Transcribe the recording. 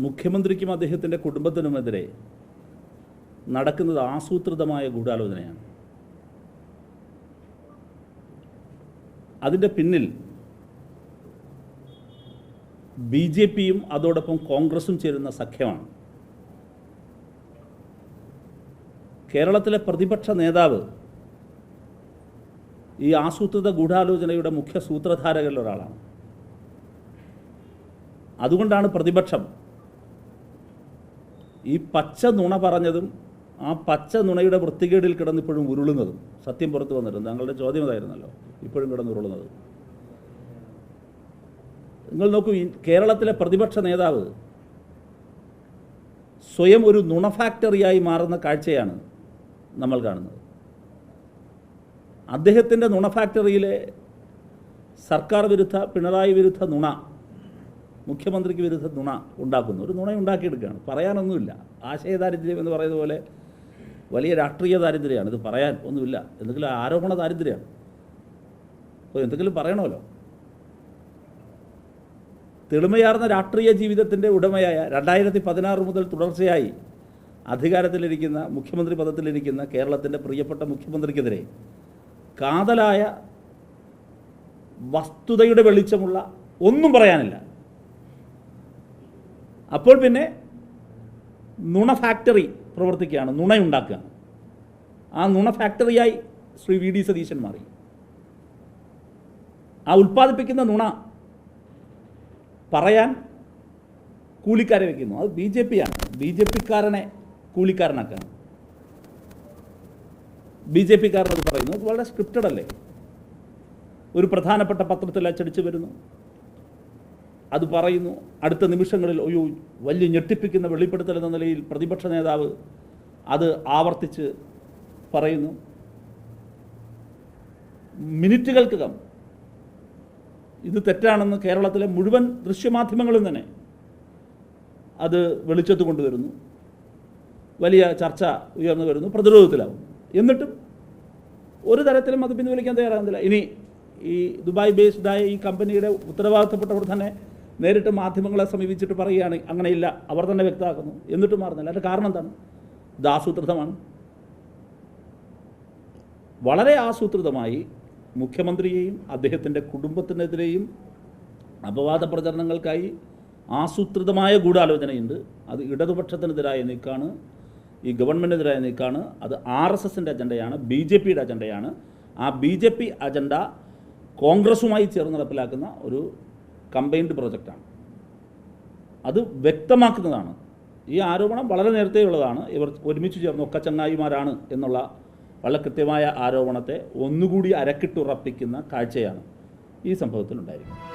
മുഖ്യമന്ത്രിക്കും അദ്ദേഹത്തിൻ്റെ കുടുംബത്തിനുമെതിരെ നടക്കുന്നത് ആസൂത്രിതമായ ഗൂഢാലോചനയാണ്. അതിൻ്റെ പിന്നിൽ BJPയും അതോടൊപ്പം കോൺഗ്രസും ചേരുന്ന സഖ്യമാണ്. കേരളത്തിലെ പ്രതിപക്ഷ നേതാവ് ഈ ആസൂത്രിത ഗൂഢാലോചനയുടെ മുഖ്യ സൂത്രധാരകരിൽ ഒരാളാണ്. അതുകൊണ്ടാണ് പ്രതിപക്ഷം ഈ പച്ച നുണ പറഞ്ഞതും ആ പച്ച നുണയുടെ വൃത്തികേടിൽ കിടന്നിപ്പോഴും ഉരുളുന്നതും. സത്യം പുറത്തു വന്നിട്ടുണ്ട്. താങ്കളുടെ ചോദ്യം അതായിരുന്നല്ലോ, ഇപ്പോഴും കിടന്നുരുളുന്നത്. നിങ്ങൾ നോക്കൂ, കേരളത്തിലെ പ്രതിപക്ഷ നേതാവ് സ്വയം ഒരു നുണ ഫാക്ടറിയായി മാറുന്ന കാഴ്ചയാണ് നമ്മൾ കാണുന്നത്. അദ്ദേഹത്തിൻ്റെ നുണ ഫാക്ടറിയിലെ സർക്കാർ വിരുദ്ധ, പിണറായി വിരുദ്ധ നുണ, മുഖ്യമന്ത്രിക്ക് വിരുദ്ധ നുണ ഉണ്ടാക്കുന്നു. ഒരു നുണ ഉണ്ടാക്കിയെടുക്കുകയാണ്. പറയാനൊന്നുമില്ല. ആശയദാരിദ്ര്യം എന്ന് പറയുന്നത് പോലെ വലിയ രാഷ്ട്രീയ ദാരിദ്ര്യമാണ്. ഇത് പറയാൻ ഒന്നുമില്ല. എന്തെങ്കിലും ആരോപണ ദാരിദ്ര്യമാണ്. അപ്പോൾ എന്തെങ്കിലും പറയണമല്ലോ. തെളിമയാർന്ന രാഷ്ട്രീയ ജീവിതത്തിൻ്റെ ഉടമയായ 2016 മുതൽ തുടർച്ചയായി അധികാരത്തിലിരിക്കുന്ന, മുഖ്യമന്ത്രി പദത്തിലിരിക്കുന്ന കേരളത്തിൻ്റെ പ്രിയപ്പെട്ട മുഖ്യമന്ത്രിക്കെതിരെ കാതലായ വസ്തുതയുടെ വെളിച്ചമുള്ള ഒന്നും പറയാനില്ല. അപ്പോൾ പിന്നെ നുണ ഫാക്ടറി പ്രവർത്തിക്കുകയാണ്, നുണയുണ്ടാക്കുകയാണ്. ആ നുണ ഫാക്ടറിയായി ശ്രീ VD സതീശൻ മാറി. ആ ഉൽപ്പാദിപ്പിക്കുന്ന നുണ പറയാൻ കൂലിക്കാരെ വയ്ക്കുന്നു. അത് BJPയാണ്. BJPക്കാരനെ കൂലിക്കാരനാക്കുകയാണ്. BJPക്കാരനത് പറയുന്നു. അത് വളരെ സ്ക്രിപ്റ്റഡ് അല്ലേ? ഒരു പ്രധാനപ്പെട്ട പത്രത്തിൽ അച്ചടിച്ച് വരുന്നു, അത് പറയുന്നു. അടുത്ത നിമിഷങ്ങളിൽ ഒരു വലിയ ഞെട്ടിപ്പിക്കുന്ന വെളിപ്പെടുത്തൽ എന്ന നിലയിൽ പ്രതിപക്ഷ നേതാവ് അത് ആവർത്തിച്ച് പറയുന്നു. മിനിറ്റുകൾക്കകം ഇത് തെറ്റാണെന്ന് കേരളത്തിലെ മുഴുവൻ ദൃശ്യമാധ്യമങ്ങളും തന്നെ അത് വെളിച്ചത്ത് കൊണ്ടുവരുന്നു. വലിയ ചർച്ച ഉയർന്നു വരുന്നു, പ്രതിരോധത്തിലാവും. എന്നിട്ടും ഒരു തരത്തിലും അത് പിൻവലിക്കാൻ തയ്യാറാകുന്നില്ല. ഇനി ഈ ദുബായ് ബേസ്ഡായ ഈ കമ്പനിയുടെ ഉത്തരവാദിത്തപ്പെട്ടവർ തന്നെ നേരിട്ട് മാധ്യമങ്ങളെ സമീപിച്ചിട്ട് പറയുകയാണ് അങ്ങനെയില്ല, അവർ തന്നെ വ്യക്തമാക്കുന്നു. എന്നിട്ടും മാറുന്നില്ല. അതിൻ്റെ കാരണം എന്താണ്? ഇത് ആസൂത്രിതമാണ്. വളരെ ആസൂത്രിതമായി മുഖ്യമന്ത്രിയെയും അദ്ദേഹത്തിൻ്റെ കുടുംബത്തിനെതിരെയും അപവാദ പ്രചരണങ്ങൾക്കായി ആസൂത്രിതമായ ഗൂഢാലോചനയുണ്ട്. അത് ഇടതുപക്ഷത്തിനെതിരായ നീക്കാണ്, ഈ ഗവൺമെൻറ്റിനെതിരായ നീക്കാണ്. അത് RSSൻ്റെ അജണ്ടയാണ്, BJPയുടെ അജണ്ടയാണ്. ആ BJP അജണ്ട കോൺഗ്രസുമായി ചേർന്ന് നടപ്പിലാക്കുന്ന ഒരു കമ്പൈൻഡ് പ്രോജക്റ്റാണ്. അത് വ്യക്തമാക്കുന്നതാണ്. ഈ ആരോപണം വളരെ നേരത്തെയുള്ളതാണ്. ഇവർ ഒരുമിച്ച് ചേർന്ന് ഒക്കെ ചങ്ങായിമാരാണ് എന്നുള്ള വളരെ കൃത്യമായ ആരോപണത്തെ ഒന്നുകൂടി അരക്കിട്ടുറപ്പിക്കുന്ന കാഴ്ചയാണ് ഈ സംഭവത്തിലുണ്ടായിരിക്കുന്നത്.